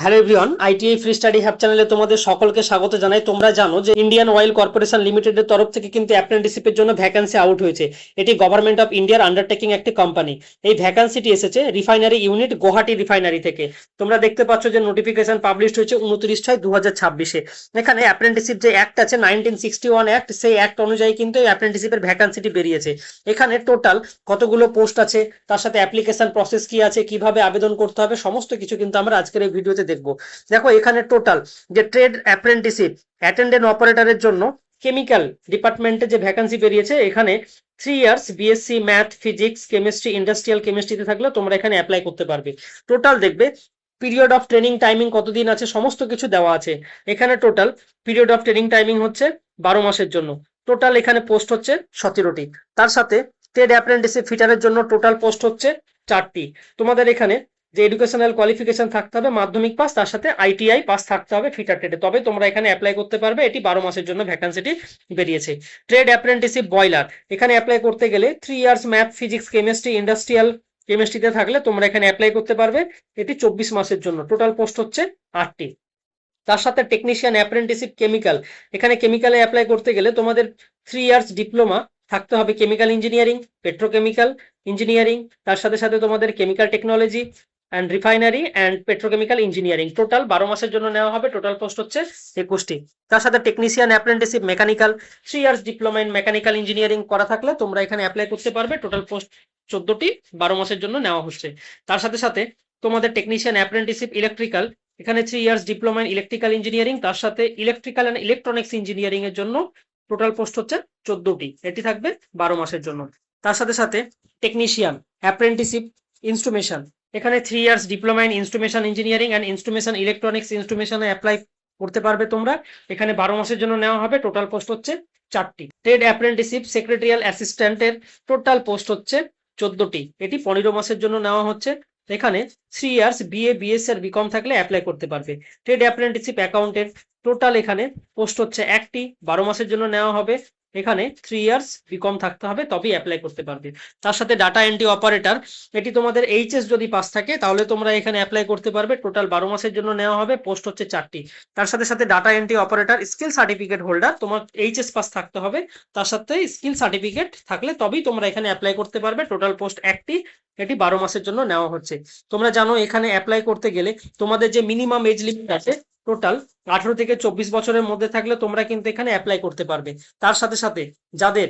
Hello everyone, ITI free study have চ্যানেলে তোমাদের সকলকে স্বাগত জানাই। তোমরা জানো যে ইন্ডিয়ান অয়েল কর্পোরেশন লিমিটেডের তরফ থেকে কিন্তু অ্যাপ্রেন্টিসশিপের জন্য ভ্যাকান্সি আউট হয়েছে। এটি গভর্নমেন্ট অফ ইন্ডিয়ার আন্ডারটেকিং একটি কোম্পানি। এই ভ্যাকান্সিটি এসেছে রিফাইনারি ইউনিট গুয়াহাটি রিফাইনারি থেকে। তোমরা দেখতে পাচ্ছ যে নোটিফিকেশন পাবলিশড হয়েছে 29/6/2026-এ। এখানে অ্যাপ্রেন্টিসশিপ যে অ্যাক্ট আছে 1961 অ্যাক্ট, সেই অ্যাক্ট অনুযায়ী কিন্তু এই অ্যাপ্রেন্টিসশিপের ভ্যাকান্সিটি বেরিয়েছে। এখানে টোটাল কতগুলো পোস্ট আছে, তার সাথে অ্যাপ্লিকেশন প্রসেস কি আছে, কিভাবে আবেদন করতে হবে, সমস্ত কিছু কিন্তু আমরা আজকের এই ভিডিওতে দেখবো। দেখো এখানে টোটাল যে ট্রেড অ্যাপ্রেন্টিসশিপ অ্যাটেন্ডেন্ট অপারেটরের জন্য কেমিক্যাল ডিপার্টমেন্টে যে ভ্যাকান্সি বেরিয়েছে, এখানে 3 years BSc math, physics, chemistry, industrial কেমিস্ট্রিতে থাকলে তোমরা এখানে অ্যাপ্লাই করতে পারবে। টোটাল দেখবে পিরিয়ড অফ ট্রেনিং টাইমিং কতদিন আছে, সমস্ত কিছু দেওয়া আছে। এখানে total period of training timing হচ্ছে 12 মাসের জন্য। টোটাল এখানে পোস্ট হচ্ছে 17টি। তার সাথে ট্রেড অ্যাপ্রেন্টিসশিপ ফিটারের জন্য টোটাল পোস্ট হচ্ছে 4টি। তোমাদের এখানে যে এডুকেশনাল কোয়ালিফিকেশন থাকতে হবে মাধ্যমিক পাস, তার সাথে আইটিআই পাস থাকতে হবে ফিটার ট্রেডে, তবে তোমরা এখানে অ্যাপ্লাই করতে পারবে। এটি 12 মাসের জন্য ভ্যাকান্সিটি বেরিয়েছে। ট্রেড অ্যাপ্রেন্টিসশিপ বয়লার, এখানে অ্যাপ্লাই করতে গেলে 3 years math, physics, chemistry, industrial কেমিস্ট্রিতে থাকলে তোমরা এখানে অ্যাপ্লাই করতে পারবে। এটি 24 মাসের জন্য। টোটাল পোস্ট হচ্ছে 8টি। তার সাথে টেকনিশিয়ান অ্যাপ্রেন্টিসশিপ কেমিক্যাল, এখানে কেমিক্যালে অ্যাপ্লাই করতে গেলে তোমাদের 3 ইয়ার্স ডিপ্লোমা থাকতে হবে কেমিক্যাল ইঞ্জিনিয়ারিং, পেট্রোকেমিক্যাল ইঞ্জিনিয়ারিং, তার সাথে সাথে তোমাদের chemical technology and refinery and petrochemical engineering. Total 12 মাসের জন্য নেওয়া হবে। টোটাল পোস্ট হচ্ছে 21টি। তার সাথে technician apprenticeship mechanical, 3 years diploma in mechanical engineering করা থাকলে তোমরা এখানে অ্যাপ্লাই করতে পারবে। টোটাল পোস্ট 14টি, 12 মাসের জন্য নেওয়া হচ্ছে। তার সাথে সাথে তোমাদের টেকনিশিয়ান অ্যাপ্রেন্টিসশিপ ইলেকট্রিক্যাল, এখানে 3 years diploma in electrical engineering, তার সাথে ইলেকট্রিক্যাল অ্যান্ড ইলেকট্রনিক্স ইঞ্জিনিয়ারিং এর জন্য টোটাল পোস্ট হচ্ছে 14টি। এটি থাকবে 12 মাসের জন্য। তার সাথে সাথে টেকনিশিয়ান অ্যাপ্রেন্টিসশিপ ইনস্ট্রুমেশন, এখানে 3 years diploma in instrumentation engineering and instrumentation electronics ইনস্ট্রুমেশনে অ্যাপ্লাই করতে পারবে তোমরা। এখানে 12 মাসের জন্য নেওয়া হবে। টোটাল পোস্ট হচ্ছে 4টি। ট্রেড অ্যাপ্রেন্টিসশিপ সেক্রেটারিয়াল অ্যাসিস্ট্যান্টের টোটাল পোস্ট হচ্ছে 14টি। এটি 15 মাসের জন্য নেওয়া হচ্ছে। এখানে 3 ইয়ার্স বিএ, বিএসসি আর বিকম থাকলে অ্যাপ্লাই করতে পারবে। ট্রেড অ্যাপ্রেন্টিসশিপ অ্যাকাউন্টেন্ট, টোটাল এখানে পোস্ট হচ্ছে 1টি, 12 মাসের জন্য নেওয়া হবে। এখানে 3 ইয়ার্স বিকম থাকতে হবে, তবেই অ্যাপ্লাই করতে পারবে। তার সাথে ডাটা এন্ট্রি অপারেটর, এটি তোমাদের এইচএস যদি পাস থাকে তাহলে তোমরা এখানে অ্যাপ্লাই করতে পারবে। টোটাল 12 মাসের জন্য নেওয়া হবে। পোস্ট হচ্ছে 4টি। তার সাথে সাথে data entry operator skill certificate holder, তোমার এইচএস পাস থাকতে হবে, তার সাথে স্কিল সার্টিফিকেট থাকলে তবেই তোমরা এখানে অ্যাপ্লাই করতে পারবে। টোটাল পোস্ট 1টি। এটি 12 মাসের জন্য নেওয়া হচ্ছে। তোমরা জানো এখানে অ্যাপ্লাই করতে গেলে তোমাদের যে মিনিমাম এজ লিমিট আছে টোটাল 18 থেকে 24 বছরের মধ্যে থাকলে তোমরা কিন্তু এখানে অ্যাপ্লাই করতে পারবে। তার সাথে সাথে যাদের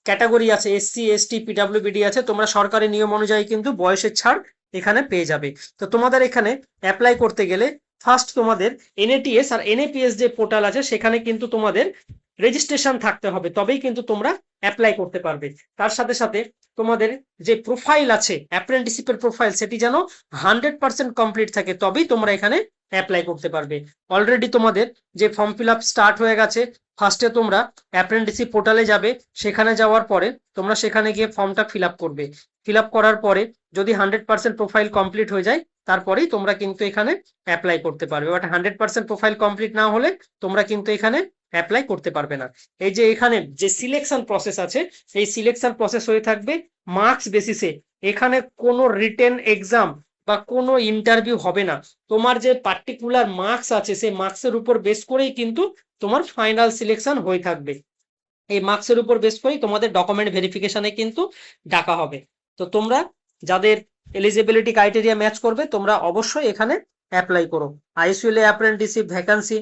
ক্যাটাগরি আছে এসসি, এসটি, পিডব্লিউবিডি আছে, তোমরা সরকারি নিয়ম অনুযায়ী কিন্তু বয়সের ছাড় এখানে পেয়ে যাবে। তো তোমাদের এখানে অ্যাপ্লাই করতে গেলে ফার্স্ট তোমাদের এনএটিএস আর এনএপিএস যে পোর্টাল আছে সেখানে কিন্তু তোমাদের রেজিস্ট্রেশন থাকতে হবে, তবেই কিন্তু তোমরা অ্যাপ্লাই করতে পারবে। তার সাথে সাথে তোমাদের যে প্রোফাইল আছে অ্যাপ্রেন্টিসশিপের প্রোফাইল, সেটি যেন 100% কমপ্লিট থাকে, তবেই তোমরা এখানে অ্যাপ্লাই করতে পারবে। অলরেডি তোমাদের যে ফর্ম ফিল আপ স্টার্ট হয়ে গেছে। ফার্স্টে তোমরা অ্যাপ্রেন্টিসশিপ পোর্টালে যাবে, সেখানে যাওয়ার পরে তোমরা সেখানে গিয়ে ফর্মটা ফিল আপ করবে। ফিল আপ করার পরে যদি 100% প্রোফাইল কমপ্লিট হয়ে যায় তারপরেই তোমরা কিন্তু এখানে অ্যাপ্লাই করতে পারবে। বাট 100% প্রোফাইল কমপ্লিট না হলে তোমরা কিন্তু এখানে অ্যাপ্লাই করতে পারবে না। এই যে এখানে যে সিলেকশন প্রসেস আছে, এই সিলেকশন প্রসেস হয়ে থাকবে মার্কস বেসিসে। এখানে কোনো রিটেন এক্সাম বা কোনো ইন্টারভিউ হবে না। তোমার যে পার্টিকুলার মার্কস আছে সেই মার্কসের উপর বেস করেই কিন্তু তোমার ফাইনাল সিলেকশন হয়ে থাকবে। এই মার্কসের উপর বেস করেই তোমাদের ডকুমেন্ট ভেরিফিকেশনে কিন্তু ডাকা হবে। তো তোমরা যাদের এলিজিবিলিটি ক্রাইটেরিয়া ম্যাচ করবে তোমরা অবশ্যই এখানে অ্যাপ্লাই করো। আইএসইউএল অ্যাপ্রেন্টিসশিপ ভ্যাকান্সি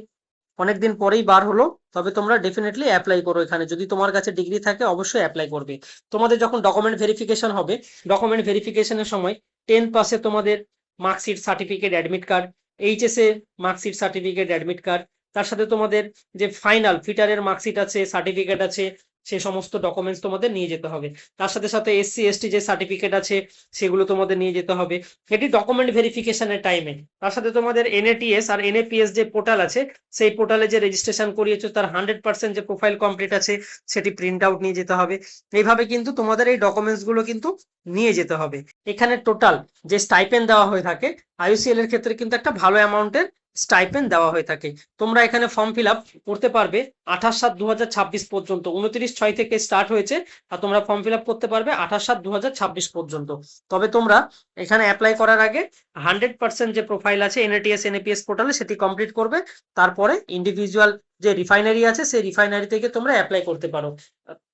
অনেকদিন পরেই বার হলো, তবে তোমরা ডেফিনেটলি অ্যাপ্লাই করো। এখানে যদি তোমার কাছে ডিগ্রি থাকে অবশ্যই অ্যাপ্লাই করবে। তোমাদের যখন ডকুমেন্ট ভেরিফিকেশন হবে, ডকুমেন্ট ভেরিফিকেশনের সময় 10 পাসে তোমাদের marksheet, certificate, admit card, HS এ মার্কশিট, সার্টিফিকেট, অ্যাডমিট কার্ড, তার সাথে তোমাদের যে ফাইনাল ফিটারের মার্কশিট আছে, সার্টিফিকেট আছে, সে সমস্ত ডকুমেন্টস তোমাদের নিয়ে যেতে হবে। তার সাথে সাথে এসসি এসটি যে সার্টিফিকেট আছে সেগুলো তোমাদের নিয়ে যেতে হবে। এটি ডকুমেন্ট ভেরিফিকেশনের টাইমে। তার সাথে তোমাদের এনএটিএস আর এনএপিএস যে পোর্টাল আছে সেই পোর্টালে যে রেজিস্ট্রেশন করিয়েছো তার 100% যে প্রোফাইল কমপ্লিট আছে সেটি প্রিন্ট আউট নিয়ে যেতে হবে। এইভাবে কিন্তু তোমাদের এই ডকুমেন্টস গুলো কিন্তু নিয়ে যেতে হবে। এখানে টোটাল যে স্টাইপেন্ড দেওয়া হয়ে থাকে আইইউসিএল এর ক্ষেত্রে কিন্তু একটা ভালো অ্যামাউন্টের স্টাইপেন্ড দেওয়া হয়ে থাকে। তোমরা এখানে ফর্ম ফিল আপ করতে পারবে 28/7/2026 পর্যন্ত। 29/6 থেকে স্টার্ট হয়েছে, আর তোমরা ফর্ম ফিল আপ করতে পারবে 28/7/2026 পর্যন্ত। তবে তোমরা এখানে অ্যাপ্লাই করার আগে 100% যে প্রোফাইল আছে এনএটিএস এনএপিএস পোর্টালে সেটি কমপ্লিট করবে। তারপরে ইন্ডিভিজুয়াল যে রিফাইনারি আছে সেই রিফাইনারি থেকে তোমরা অ্যাপ্লাই করতে পারো।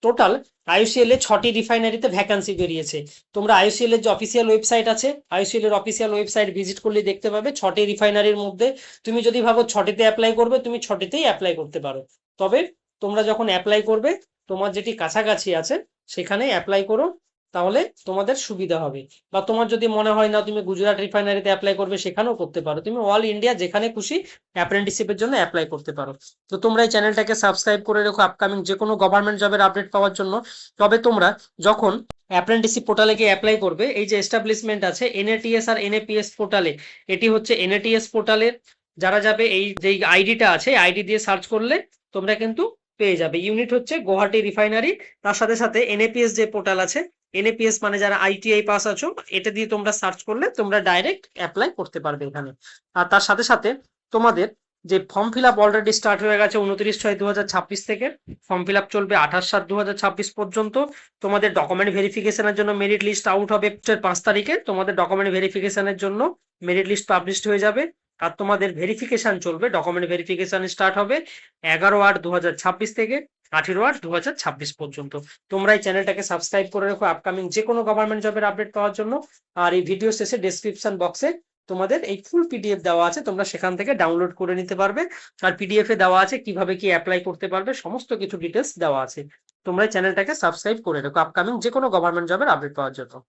টোটাল আইওসিএল এ 6টি রিফাইনারিতে ভ্যাকান্সি বেরিয়েছে। তোমরা আইওসিএল এর যে অফিসিয়াল ওয়েবসাইট আছে, আইওসিএল এর অফিসিয়াল ওয়েবসাইট ভিজিট করলে দেখতে পাবে 6টি রিফাইনারির মধ্যে তুমি যদি ভাবো 6টিতে অ্যাপ্লাই করবে, তুমি 6টিতেই অ্যাপ্লাই করতে পারো। তবে তোমরা যখন অ্যাপ্লাই করবে তোমার যেটি কাছাকাছি আছে সেখানেই অ্যাপ্লাই করো, তাহলে তোমাদের সুবিধা হবে। বা তোমার যদি মনে হয় না তুমি গুজরাট রিফাইনারিতে অ্যাপ্লাই করবে, সেখানেও করতে পারো। তুমি অল ইন্ডিয়া যেখানে খুশি অ্যাপ্রেন্টিসশিপের জন্য অ্যাপ্লাই করতে পারো। তো তোমরা এই চ্যানেলটাকে সাবস্ক্রাইব করে রেখো আপকামিং যে কোনো গভর্নমেন্ট জবের আপডেট পাওয়ার জন্য। তবে তোমরা যখন অ্যাপ্রেন্টিসশিপ পোর্টালে গিয়ে অ্যাপ্লাই করবে, এই যে এস্টাবলিশমেন্ট আছে এনএটিএস আর এনএপিএস পোর্টালে, এটি হচ্ছে এনএটিএস পোর্টালের যারা যাবে এই যে আইডিটা আছে আইডি দিয়ে সার্চ করলে তোমরা কিন্তু পেয়ে যাবে। ইউনিট হচ্ছে গুয়াহাটি রিফাইনারি। তার সাথে সাথে এনএপিএস যে পোর্টাল আছে, এনএপিএস মানে যারা আইটিআই পাস আছো, এটা দিয়ে তোমরা সার্চ করলে তোমরা ডাইরেক্ট অ্যাপ্লাই করতে পারবে এখানে। আর তার সাথে সাথে তোমাদের যে form fill up already start হয়ে গেছে 29/6/2026 থেকে। ফর্ম ফিল আপ চলবে 28/7/2026 পর্যন্ত। তোমাদের ডকুমেন্ট ভেরিফিকেশনের জন্য মেরিট লিস্ট আউট হবে 5 তারিখে। তোমাদের ডকুমেন্ট ভেরিফিকেশনের জন্য মেরিট লিস্ট পাবলিশড হয়ে যাবে। আর তোমাদের ভেরিফিকেশন চলবে, ডকুমেন্ট ভেরিফিকেশন স্টার্ট হবে 11/8/2026 থেকে 18/8/2026 পর্যন্ত। তোমরা এই চ্যানেলটাকে সাবস্ক্রাইব করে রাখো আপকামিং যে কোনো গভর্নমেন্ট জবের আপডেট পাওয়ার জন্য। আর এই ভিডিও শেষে ডেসক্রিপশন বক্সে তোমাদের এই ফুল পিডিএফ দেওয়া আছে, তোমরা সেখান থেকে ডাউনলোড করে নিতে পারবে। আর পিডিএফ এ দেওয়া আছে কিভাবে কি অ্যাপ্লাই করতে পারবে, সমস্ত কিছু ডিটেলস দেওয়া আছে। তোমরা এই চ্যানেলটাকে সাবস্ক্রাইব করে রাখো আপকামিং যে কোনো গভর্নমেন্ট জবের আপডেট পাওয়ার জন্য।